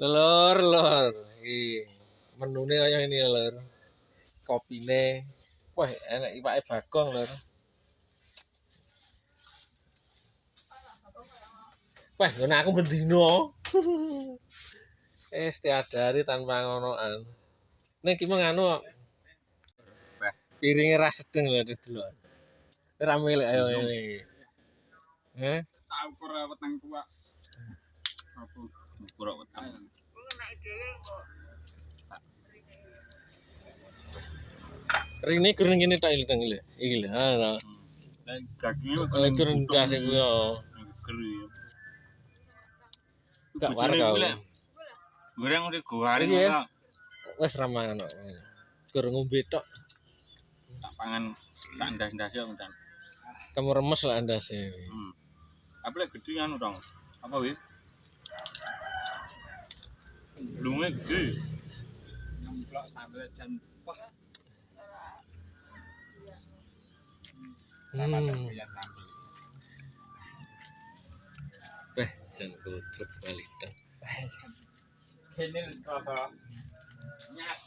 Lur, lur. Iki menune kaya ini lur. Kopine. Wah, enak iwake bagong lur. Wah, ngono aku bendino. Setiap hari tanpa ngonoan. Nek iki nganu kok. Piringe ra sedeng lho delok. Ora milik ayo ini. Tak ukur weteng kuak. Apa ukur weteng. Nek dhewe kok. Rene kurang ngene tok iki lho. Iki lho. Ha. Lah gaginge kok Kurang ndas iku yo. Gak warga. Goreng udah goreng kok. Wes ra mangan kok. Kurang ngombe tok. Tak pangan tak ndas-ndas yo kan. Kamu remes lah ndase. Apa lek gede anu dong. Apa wis? Lunge gede. Nemplok sambel jan pah. Jan kutruk balikan. Kene wis krasa nyas.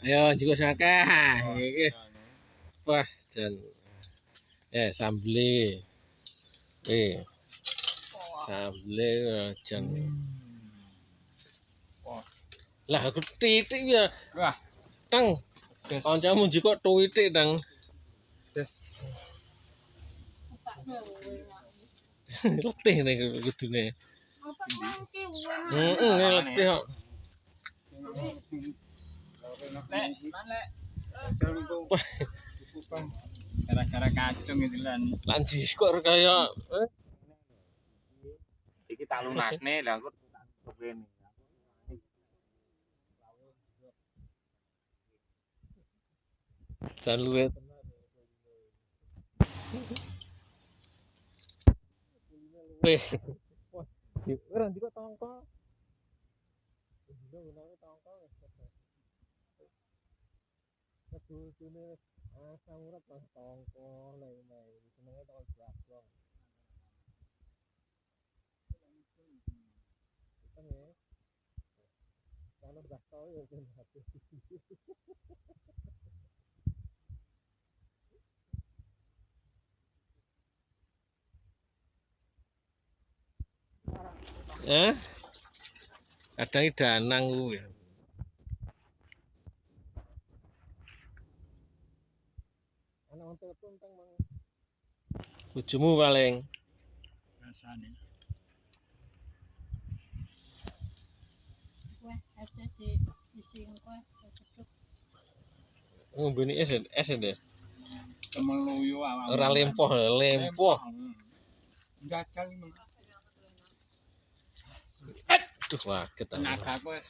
Ayo juga sakeh. Iki. Wah, jan. Sambele. Sambele jan. Lah aku titik ya. Wah, Teng. Kancamu jiko tuwitik teng. des. Letih nek kudune. Letih kok. Gara-gara kacung itu lan. Lan kok kaya Iki tak lunasne lah aku tak kene. jan luwe. Weh. Wah, ora ndiko tongko. Ndino tongko wis kebet. Kedune asam urat pas tongko lei-lei. Senenge tongko jablong. Kan ya. Kalau udah tahu ya kan hati. Kadang danang kuwi. Ana wong telepon teng Mang. Bojomu paling. Rasane. Wah, asa di sing kowe cocok. Ngombene es deh. Temeluyu awak. Ora lempoh. Jajal men. Aduh waget ta. Tenagaku wis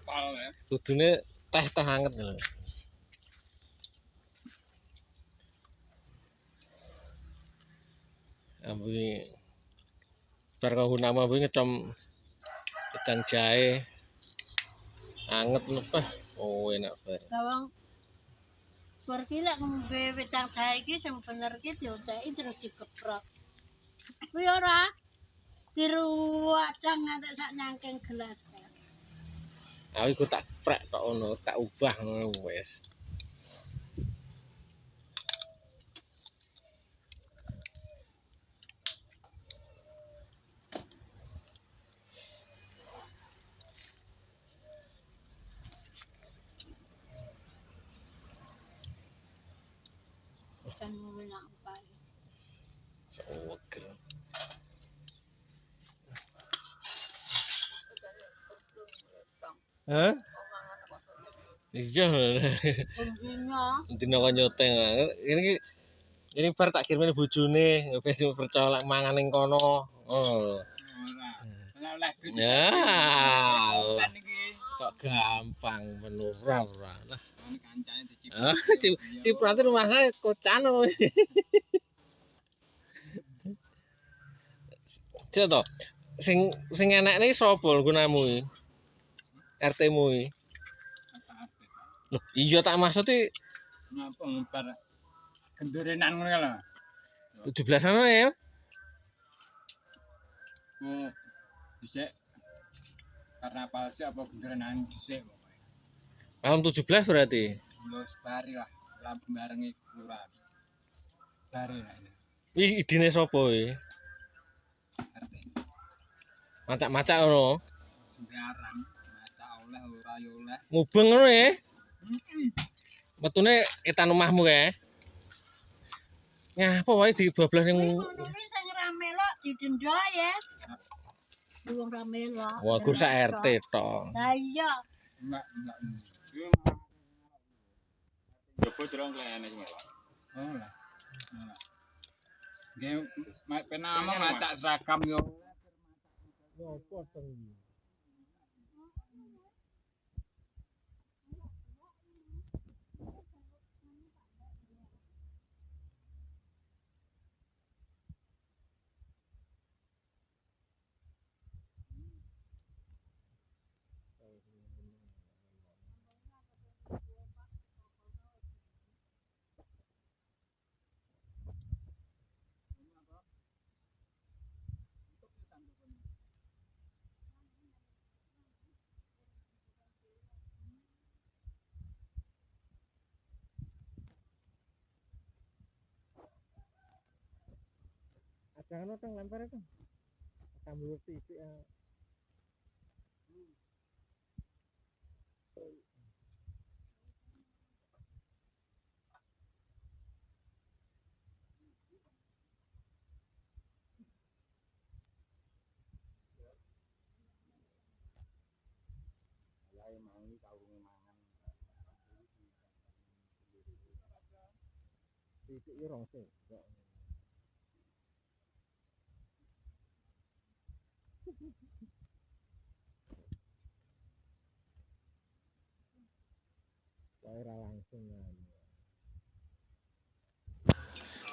pol ya. Kudune teh anget lho. Ambi bar kanggo nama kuwi ngecom wedang jahe. Anget lepeh. Oh enak banget. Bawang pergi lek ngombe wedang jahe iki sing bener iki dioteki terus dikeprok. Kuwi ora diruwacang nganti sak nyangking gelas. Aku iku tak prek tok ngono, tak ubah ngono wis. Kan enak bae. Seger. Hah? Iya. Dina kok nyoteng. Ini bar tak kirimi bojone, wis percaya lek mangan ning kono. Oh. Ora. Oleh duit. Ya. Kan iki. Kok gampang menurah ora. Nah, Ini kancane Ciprate rumahnya kocan loh. Cek to. Sing enekne sapa gunamu iki? RT-mu iki. Loh, iya tak maksud iki Ngapa ngebar gendorenan ngono lho. 17-an ya. Oh, dhisik karena palsi apa gendorenan dhisik pokoke. Malam 17 berarti. Wis bari lah, lampu barengi kelurahan. Bari lah ini. Iki idine sapa iki? RT. Macak-macak ngono. Sembarang, maca oleh ora yo oleh. Mubeng ngono ya. Heeh. Metune etan omahmu kae. Ngapa wae dibablas ning Kuwi sing rame lho didenda ya. Wong rame lho. wah gur sak RT tok. Lah iya. Enggak. Jopo durung klene sing melok. Oh lah. Nggih, penama macak seragam yo. Ngopo to iki? Jangan otong lempar itu. Sambil titik ya. Titik yo rong sing. Ora langsung ya.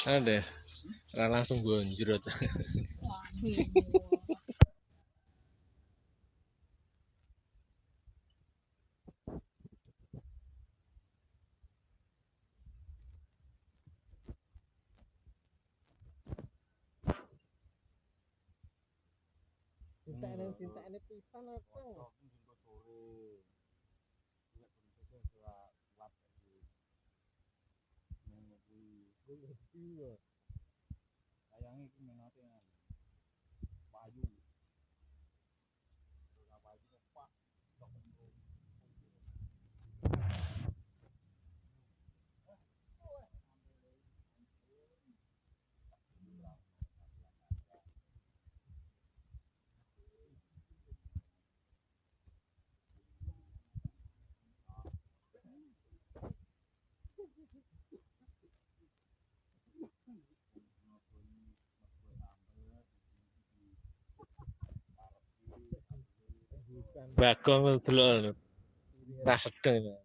Ada. Ora langsung gonjrot. Wah, iya. Cinta-cinta pisan apa? Sayang iki menate payu. Ora payu Pak. Bagong delok. Ra sedeng.